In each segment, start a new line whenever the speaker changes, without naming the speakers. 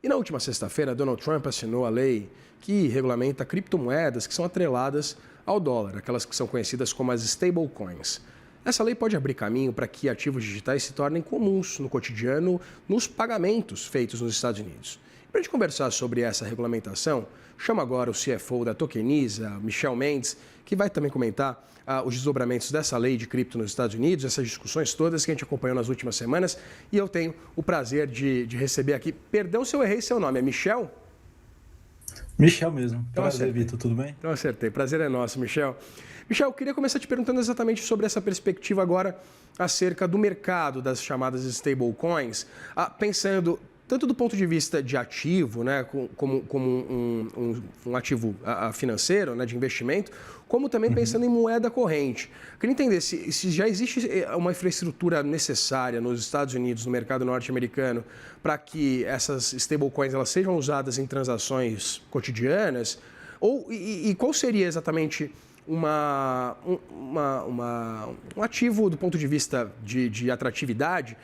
E na última sexta-feira, Donald Trump assinou a lei que regulamenta criptomoedas que são atreladas ao dólar, aquelas que são conhecidas como as stablecoins. Essa lei pode abrir caminho para que ativos digitais se tornem comuns no cotidiano, nos pagamentos feitos nos Estados Unidos. Para a gente conversar sobre essa regulamentação, chamo agora o CFO da Tokeniza, Michel Mendes, que vai também comentar os desdobramentos dessa lei de cripto nos Estados Unidos, essas discussões todas que a gente acompanhou nas últimas semanas. E eu tenho o prazer de receber aqui, perdão se eu errei seu nome, é Michel?
Michel mesmo.
Então,
Prazer, Vitor, tudo bem?
Então acertei, prazer é nosso, Michel. Michel, eu queria começar te perguntando exatamente sobre essa perspectiva agora acerca do mercado das chamadas stablecoins, pensando tanto do ponto de vista de ativo, né, como um ativo financeiro, né, de investimento, como também pensando em moeda corrente. Eu queria entender se já existe uma infraestrutura necessária nos Estados Unidos, no mercado norte-americano, para que essas stablecoins elas sejam usadas em transações cotidianas, e qual seria exatamente um ativo do ponto de vista de atratividade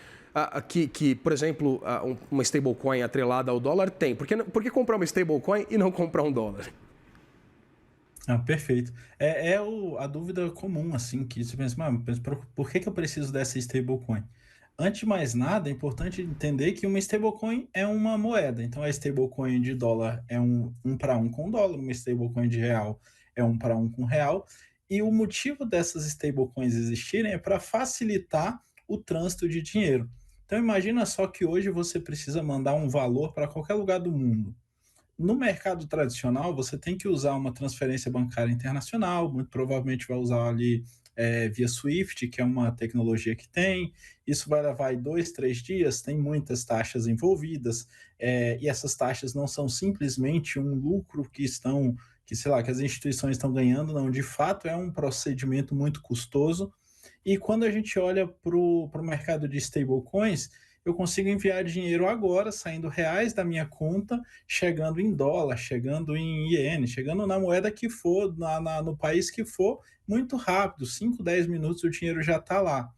que, por exemplo, uma stablecoin atrelada ao dólar tem. Por que comprar uma stablecoin e não comprar um dólar?
Perfeito. A dúvida comum, assim, que você pensa, mas por que eu preciso dessa stablecoin? Antes de mais nada, é importante entender que uma stablecoin é uma moeda. Então, a stablecoin de dólar é um para um com dólar, uma stablecoin de real é um para um com real. E o motivo dessas stablecoins existirem é para facilitar o trânsito de dinheiro. Então, imagina só que hoje você precisa mandar um valor para qualquer lugar do mundo. No mercado tradicional, você tem que usar uma transferência bancária internacional, muito provavelmente vai usar ali via SWIFT, que é uma tecnologia que tem. Isso vai levar aí 2, 3 dias, tem muitas taxas envolvidas, e essas taxas não são simplesmente um lucro que as instituições estão ganhando, não, de fato é um procedimento muito custoso. E quando a gente olha para o mercado de stablecoins, eu consigo enviar dinheiro agora, saindo reais da minha conta, chegando em dólar, chegando em iene, chegando na moeda que for, no país que for, muito rápido, 5, 10 minutos o dinheiro já está lá.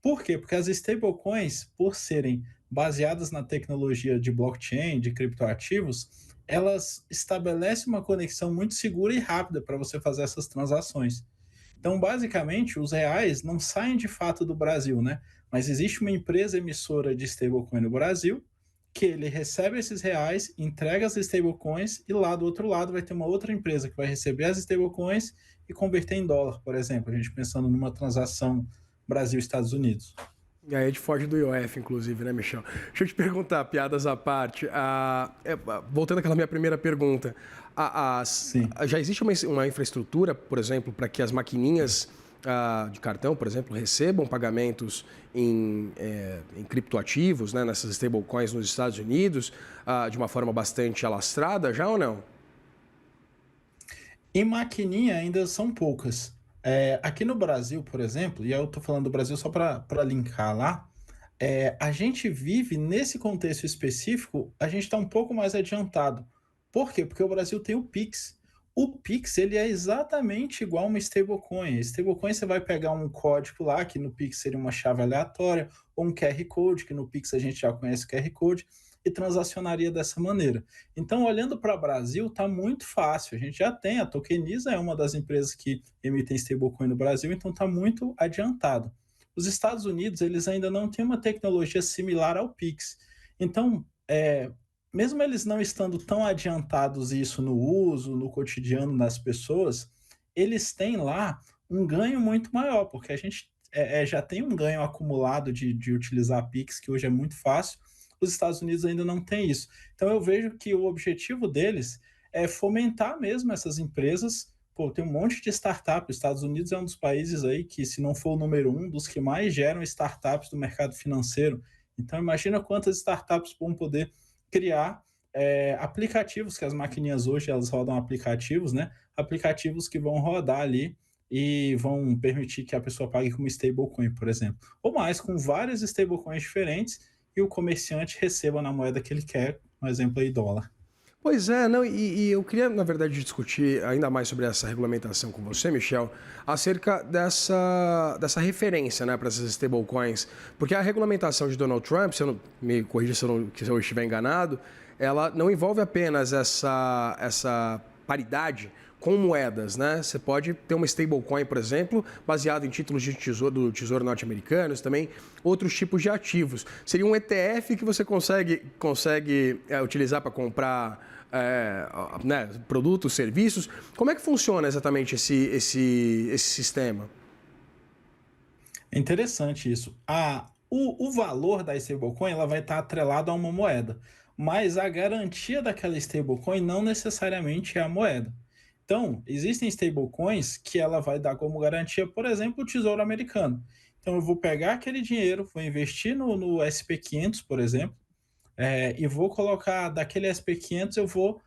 Por quê? Porque as stablecoins, por serem baseadas na tecnologia de blockchain, de criptoativos, elas estabelecem uma conexão muito segura e rápida para você fazer essas transações. Então, basicamente, os reais não saem de fato do Brasil, né? Mas existe uma empresa emissora de stablecoin no Brasil que ele recebe esses reais, entrega as stablecoins e lá do outro lado vai ter uma outra empresa que vai receber as stablecoins e converter em dólar, por exemplo, a gente pensando numa transação Brasil-Estados Unidos.
E aí a gente foge do IOF, inclusive, né, Michel? Deixa eu te perguntar, piadas à parte. Voltando àquela minha primeira pergunta,
Sim.
já existe uma infraestrutura, por exemplo, para que as maquininhas de cartão, por exemplo, recebam pagamentos em criptoativos, né, nessas stablecoins nos Estados Unidos, de uma forma bastante alastrada, já ou não?
Em maquininha ainda são poucas. Aqui no Brasil, por exemplo, e eu estou falando do Brasil só para linkar lá, a gente vive nesse contexto específico, a gente está um pouco mais adiantado. Por quê? Porque o Brasil tem o Pix. O Pix ele é exatamente igual a uma stablecoin. Stablecoin você vai pegar um código lá, que no Pix seria uma chave aleatória, ou um QR Code, que no Pix a gente já conhece o QR Code, e transacionaria dessa maneira. Então, olhando para o Brasil, está muito fácil. A gente já tem, a Tokeniza é uma das empresas que emitem stablecoin no Brasil, então está muito adiantado. Os Estados Unidos, eles ainda não têm uma tecnologia similar ao Pix. Então, mesmo eles não estando tão adiantados isso no uso, no cotidiano das pessoas, eles têm lá um ganho muito maior, porque a gente já tem um ganho acumulado de utilizar a Pix, que hoje é muito fácil. Os Estados Unidos ainda não tem isso. Então eu vejo que o objetivo deles é fomentar mesmo essas empresas. Pô, tem um monte de startups. Os Estados Unidos é um dos países aí que, se não for o número um, dos que mais geram startups do mercado financeiro. Então imagina quantas startups vão poder criar aplicativos, que as maquininhas hoje elas rodam aplicativos, né? Aplicativos que vão rodar ali e vão permitir que a pessoa pague com uma stablecoin, por exemplo. Ou mais, com várias stablecoins diferentes e o comerciante receba na moeda que ele quer, por exemplo, aí dólar.
Pois é, não, e eu queria, na verdade, discutir ainda mais sobre essa regulamentação com você, Michel, acerca dessa referência, né, para essas stablecoins. Porque a regulamentação de Donald Trump, se eu não, me corrija se eu estiver enganado, ela não envolve apenas essa paridade com moedas, né? Você pode ter uma stablecoin, por exemplo, baseada em títulos de tesouro do Tesouro norte-americano, também outros tipos de ativos. Seria um ETF que você consegue utilizar para comprar né, produtos, serviços. Como é que funciona exatamente esse sistema?
É interessante isso. O valor da stablecoin ela vai estar atrelado a uma moeda, mas a garantia daquela stablecoin não necessariamente é a moeda. Então, existem stablecoins que ela vai dar como garantia, por exemplo, o Tesouro Americano. Então, eu vou pegar aquele dinheiro, vou investir no SP500, por exemplo, e vou colocar daquele SP500, eu vou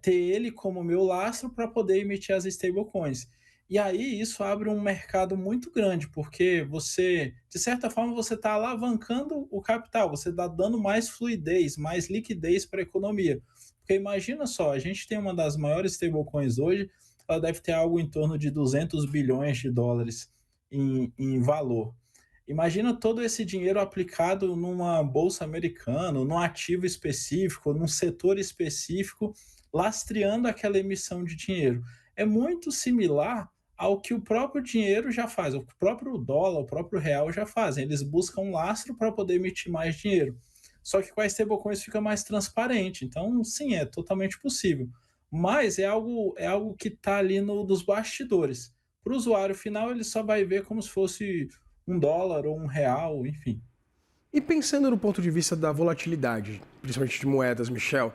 ter ele como meu lastro para poder emitir as stablecoins. E aí isso abre um mercado muito grande, porque você, de certa forma, você está alavancando o capital, você está dando mais fluidez, mais liquidez para a economia. Porque imagina só, a gente tem uma das maiores stablecoins hoje, ela deve ter algo em torno de 200 bilhões de dólares em valor. Imagina todo esse dinheiro aplicado numa bolsa americana, num ativo específico, num setor específico, lastreando aquela emissão de dinheiro. É muito similar ao que o próprio dinheiro já faz, o próprio dólar, o próprio real já fazem. Eles buscam um lastro para poder emitir mais dinheiro. Só que com a stablecoins fica mais transparente. Então, sim, é totalmente possível. Mas é algo que está ali nos bastidores. Para o usuário final, ele só vai ver como se fosse $1 ou R$ 1, enfim.
E pensando no ponto de vista da volatilidade, principalmente de moedas, Michel,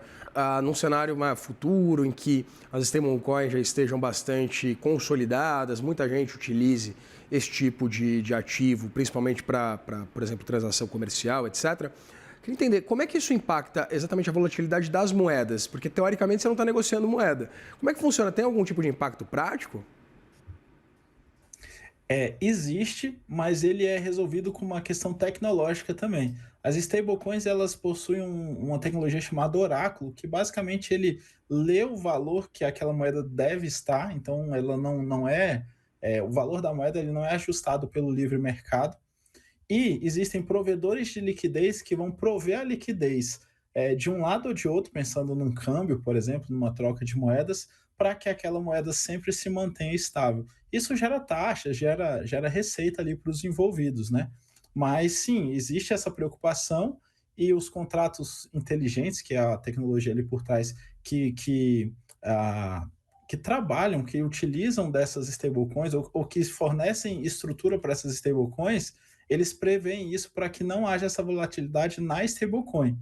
num cenário futuro em que as stablecoins já estejam bastante consolidadas, muita gente utilize esse tipo de ativo, principalmente para, por exemplo, transação comercial, etc. Queria entender como é que isso impacta exatamente a volatilidade das moedas, porque teoricamente você não está negociando moeda. Como é que funciona? Tem algum tipo de impacto prático?
Existe, mas ele é resolvido com uma questão tecnológica também. As stablecoins elas possuem uma tecnologia chamada oráculo, que basicamente ele lê o valor que aquela moeda deve estar, então ela o valor da moeda ele não é ajustado pelo livre mercado. E existem provedores de liquidez que vão prover a liquidez de um lado ou de outro, pensando num câmbio, por exemplo, numa troca de moedas, para que aquela moeda sempre se mantenha estável. Isso gera taxa, gera receita ali para os envolvidos, né? Mas sim, existe essa preocupação e os contratos inteligentes, que é a tecnologia ali por trás, ah, que trabalham, que utilizam dessas stablecoins ou que fornecem estrutura para essas stablecoins, eles preveem isso para que não haja essa volatilidade na stablecoin.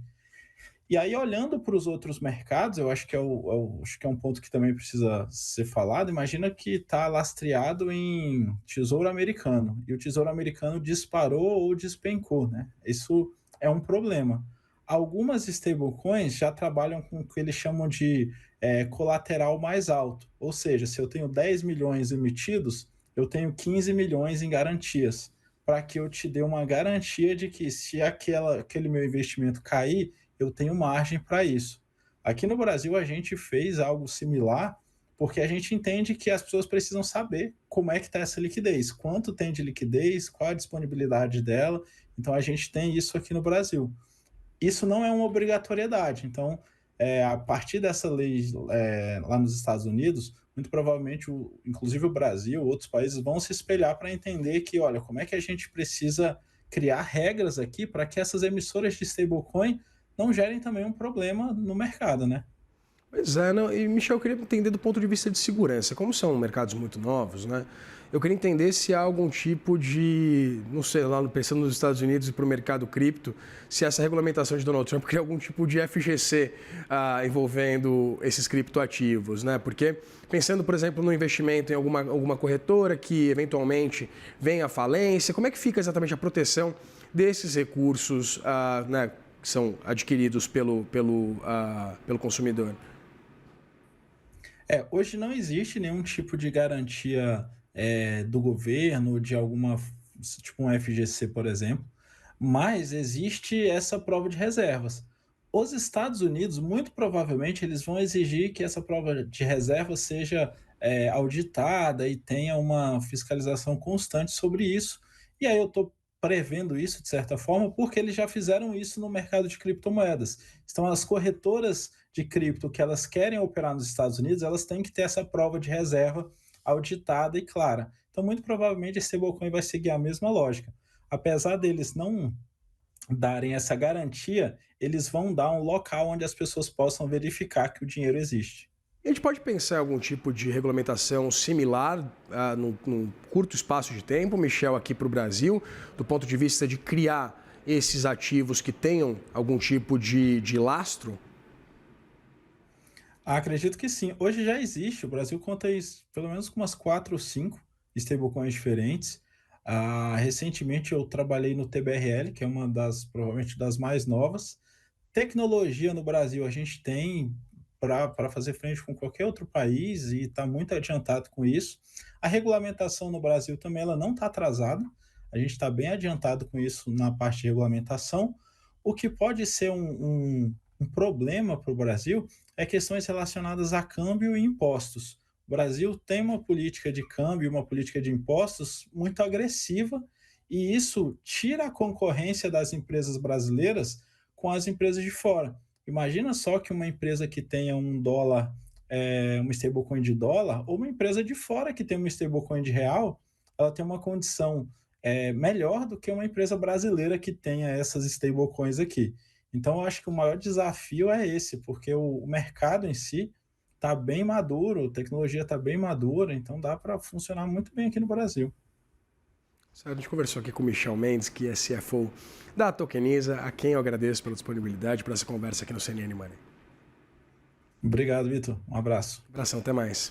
E aí, olhando para os outros mercados, eu acho que acho que é um ponto que também precisa ser falado. Imagina que está lastreado em tesouro americano e o tesouro americano disparou ou despencou, né? Isso é um problema. Algumas stablecoins já trabalham com o que eles chamam de colateral mais alto, ou seja, se eu tenho 10 milhões emitidos, eu tenho 15 milhões em garantias, para que eu te dê uma garantia de que se aquele meu investimento cair, eu tenho margem para isso. Aqui no Brasil, a gente fez algo similar, porque a gente entende que as pessoas precisam saber como é que está essa liquidez, quanto tem de liquidez, qual a disponibilidade dela. Então, a gente tem isso aqui no Brasil. Isso não é uma obrigatoriedade. Então, a partir dessa lei lá nos Estados Unidos, muito provavelmente, inclusive o Brasil, outros países vão se espelhar para entender que, olha, como é que a gente precisa criar regras aqui para que essas emissoras de stablecoin não gerem também um problema no mercado, né?
Pois é, não, e Michel, eu queria entender do ponto de vista de segurança. Como são mercados muito novos, né? Eu queria entender se há algum tipo de, não sei, lá pensando nos Estados Unidos e para o mercado cripto, se essa regulamentação de Donald Trump cria algum tipo de FGC envolvendo esses criptoativos, né? Porque pensando, por exemplo, no investimento em alguma corretora que eventualmente venha à falência, como é que fica exatamente a proteção desses recursos, né, que são adquiridos pelo consumidor?
Hoje não existe nenhum tipo de garantia do governo, de tipo um FGC, por exemplo, mas existe essa prova de reservas. Os Estados Unidos, muito provavelmente, eles vão exigir que essa prova de reserva seja, auditada e tenha uma fiscalização constante sobre isso. E aí eu estou prevendo isso, de certa forma, porque eles já fizeram isso no mercado de criptomoedas. Então, as corretoras de cripto que elas querem operar nos Estados Unidos, elas têm que ter essa prova de reserva auditada e clara. Então, muito provavelmente, esse stablecoin vai seguir a mesma lógica. Apesar deles não darem essa garantia, eles vão dar um local onde as pessoas possam verificar que o dinheiro existe.
A gente pode pensar em algum tipo de regulamentação similar num curto espaço de tempo, Michel, aqui para o Brasil, do ponto de vista de criar esses ativos que tenham algum tipo de lastro?
Acredito que sim. Hoje já existe, o Brasil conta pelo menos com umas 4 ou 5 stablecoins diferentes. Recentemente eu trabalhei no TBRL, que é uma das, provavelmente, das mais novas. Tecnologia no Brasil a gente tem para fazer frente com qualquer outro país e está muito adiantado com isso. A regulamentação no Brasil também ela não está atrasada, a gente está bem adiantado com isso na parte de regulamentação. O que pode ser um problema para o Brasil é questões relacionadas a câmbio e impostos. O Brasil tem uma política de câmbio e uma política de impostos muito agressiva, e isso tira a concorrência das empresas brasileiras com as empresas de fora. Imagina só que uma empresa que tenha um dólar, uma stablecoin de dólar, ou uma empresa de fora que tem uma stablecoin de real, ela tem uma condição melhor do que uma empresa brasileira que tenha essas stablecoins aqui. Então, eu acho que o maior desafio é esse, porque o mercado em si está bem maduro, a tecnologia está bem madura, então dá para funcionar muito bem aqui no Brasil.
A gente conversou aqui com o Michel Mendes, que é CFO da Tokeniza, a quem eu agradeço pela disponibilidade para essa conversa aqui no CNN Money.
Obrigado, Vitor. Um abraço.
Abração, até mais.